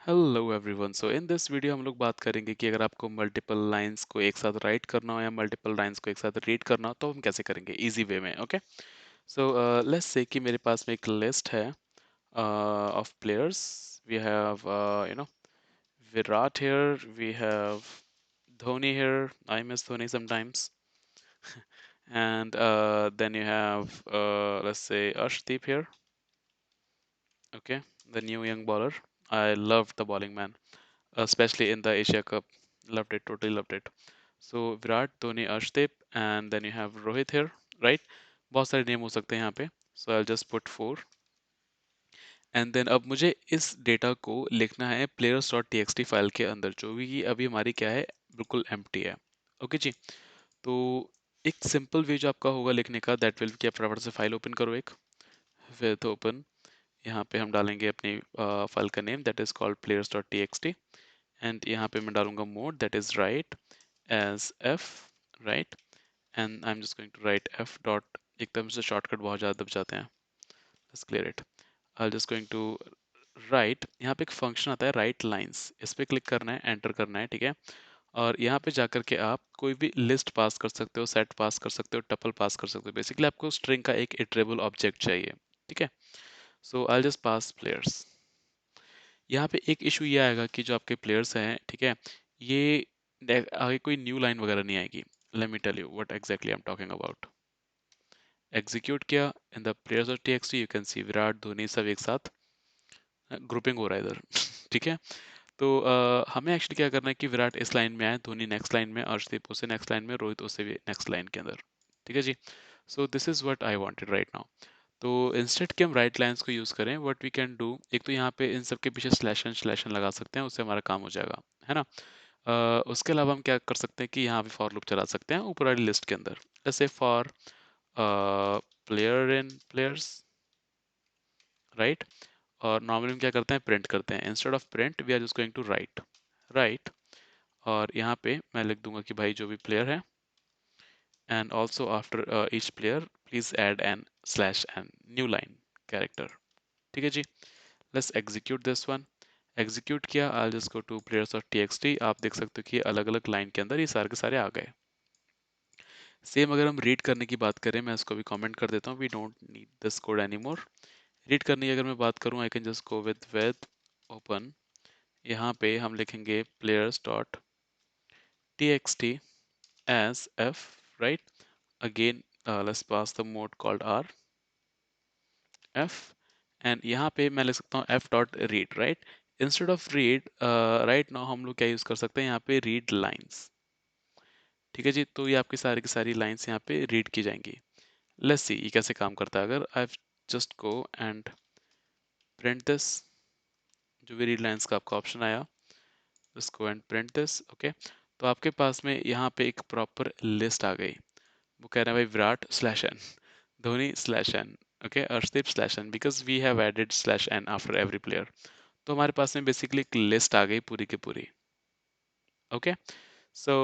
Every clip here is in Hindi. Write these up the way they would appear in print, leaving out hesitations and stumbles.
Hello everyone. So in this video हम लोग बात करेंगे कि अगर आपको मल्टीपल लाइंस को एक साथ राइट करना हो या मल्टीपल लाइंस को एक साथ रीड करना हो तो हम कैसे करेंगे इजी वे में। ओके, सो लेट्स से कि मेरे पास में एक लिस्ट है of players. We have Virat here, we have Dhoni here, I miss Dhoni sometimes, and then you have let's say Arshdeep here. Okay, the new young bowler. I loved the bowling, man, especially in the Asia Cup. Loved it, totally loved it. So Virat, Dhoni, Arshdeep, and then you have Rohit here, right? बहुत सारे नेम हो सकते हैं यहाँ पे. So I'll just put 4. And then अब मुझे इस डेटा को लिखना है players.txt फाइल के अंदर, जो भी अभी हमारी क्या है, बिल्कुल empty है. ओके जी. तो एक सिंपल वे जो आपका होगा लिखने का, दैट विल, क्या फटाफट से फाइल ओपन करो एक, फिर तो ओपन. यहाँ पे हम डालेंगे अपनी फाइल का name, that is called players.txt. And यहाँ पे मैं डालूंगा mode, that is write as f, right. And I am just going to write f dot, एकदम से शॉर्टकट बहुत ज़्यादा दब जाते हैं, let's clear it. I just going to write. यहाँ पे एक फंक्शन आता है राइट लाइंस, इस पे क्लिक करना है, एंटर करना है, ठीक है. और यहाँ पे जाकर के आप कोई भी लिस्ट पास कर सकते हो, सेट पास कर सकते हो, टपल पास कर सकते हो. बेसिकली आपको स्ट्रिंग का एक इटरेबल ऑब्जेक्ट चाहिए, ठीक है. सो आई जस्ट पास प्लेयर्स. यहाँ पे एक इशू ये आएगा कि जो आपके प्लेयर्स हैं, ठीक है, ये आगे कोई न्यू लाइन वगैरह नहीं आएगी. Let me tell you what exactly I am talking about. Execute किया, in the players of TXT you can see Virat, Dhoni, सब एक साथ ग्रुपिंग हो रहा है इधर. ठीक है. तो हमें एक्चुअली क्या करना है कि विराट इस लाइन में आए, धोनी नेक्स्ट लाइन में, अर्शदीप उसे नेक्स्ट लाइन में, रोहित उसे भी नेक्स्ट लाइन के अंदर. ठीक है जी. So this is what I wanted right now. तो इंस्टेड कि हम राइट लाइंस को यूज़ करें, व्हाट वी कैन डू, एक तो यहाँ पे इन सब के पीछे स्लैश एन लगा सकते हैं, उससे हमारा काम हो जाएगा, है ना. उसके अलावा हम क्या कर सकते हैं कि यहाँ पे फॉर लूप चला सकते हैं ऊपर वाली लिस्ट के अंदर, जैसे for player in players, right. और नॉर्मली हम क्या करते हैं, प्रिंट करते हैं. Instead of print we are just going to write, right. और यहाँ पे मैं लिख दूंगा कि भाई जो भी प्लेयर है, and also after each player please add N slash N new line character. ठीक है जी. Let's execute this one. Execute किया, I just go to players of TXT. आप देख सकते हो कि अलग अलग लाइन के अंदर ये सारे के सारे आ गए. सेम अगर हम रीड करने की बात करें, मैं इसको भी कमेंट कर देता हूँ, we don't need this code any more. Read करने की अगर मैं बात करूँ, I can just go with open. यहाँ पे हम लिखेंगे players dot txt as f, right. Again let's pass the mode called r, f. And यहाँ पे मैं लिख सकता हूँ f dot read, right. Instead of read, right now हम लोग क्या यूज कर सकते हैं, यहाँ पे रीड लाइंस. ठीक है जी. तो ये आपकी सारी की सारी लाइंस यहाँ पे रीड की जाएंगी. लेट्स सी ये कैसे काम करता है. अगर आई just go and print this, जो भी रीड लाइंस का आपका ऑप्शन आया, just go and print this. Okay. तो आपके पास में यहाँ पे एक प्रॉपर लिस्ट आ गई. वो कह रहा है भाई Virat slash N, Dhoni slash N, okay, Arshdeep slash N, because we have added slash N after every player. तो हमारे पास में बेसिकली एक लिस्ट आ गई पूरी की पूरी. ओके. सो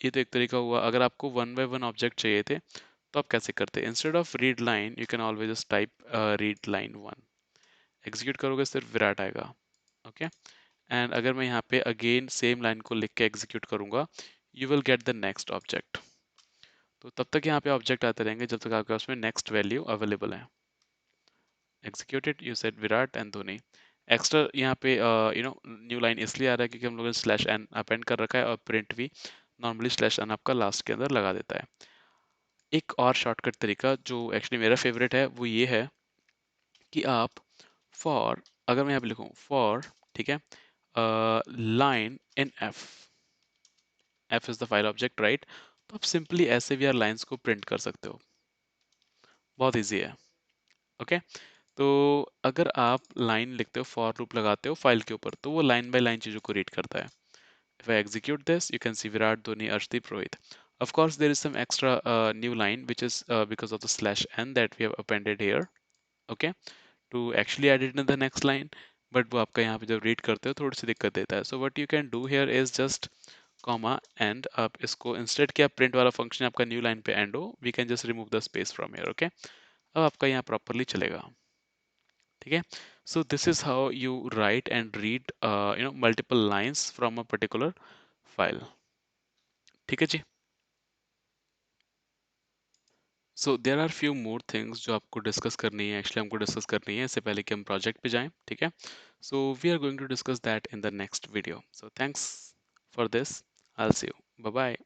ये तो एक तरीका हुआ. अगर आपको वन बाय वन ऑब्जेक्ट चाहिए थे तो आप कैसे करते. Instead of read line you can always just type read line one. Execute करोगे सिर्फ विराट आएगा. ओके. एंड अगर मैं यहाँ पे अगेन सेम लाइन को लिख के एग्जीक्यूट करूंगा, you will get the next object. तो तब तक यहाँ पे ऑब्जेक्ट आते रहेंगे जब तक आपके पास में नेक्स्ट वैल्यू अवेलेबल है. Executed, you said Virat and Dhoni. Extra यहाँ पे न्यू लाइन इसलिए आ रहा है क्योंकि हम लोगों ने स्लैश एन अपेंड कर रखा है, और प्रिंट भी नॉर्मली स्लैश एन आपका लास्ट के अंदर लगा देता है. एक और शॉर्टकट तरीका जो एक्चुअली मेरा फेवरेट है वो ये है कि आप फॉर, अगर मैं यहाँ पे लिखूँ फॉर, ठीक है, line in F, F is the file object, right. तो आप सिंपली ऐसे भी यार लाइंस को प्रिंट कर सकते हो. बहुत ईजी है. ओके. तो अगर आप लाइन लिखते हो, फॉर लूप लगाते हो फाइल के ऊपर, तो वो लाइन बाय लाइन चीज़ों को रीड करता है. If I execute this, you can see Virat, Dhoni, Arshdeep, Rohit. Of course, there is some extra new line which is because of the slash n that we have appended here. Okay, to actually add it in the next line. But वो आपका यहाँ पे जब read करते हो थोड़ी सी दिक्कत देता है. So what you can do here is just comma and आप इसको instead कि आप print वाला function आपका new line पे end हो, we can just remove the space from here. Okay, अब आपका यहाँ properly चलेगा. ठीक है। So this is how you write and read multiple lines from a particular file. ठीक है जी। So there are few more things जो आपको डिस्कस करनी है, एक्चुअली हमको डिस्कस करनी है इससे पहले कि हम प्रोजेक्ट पे जाएं। ठीक है। So we are going to discuss that in the next video. So thanks for this. I will see you. Bye bye.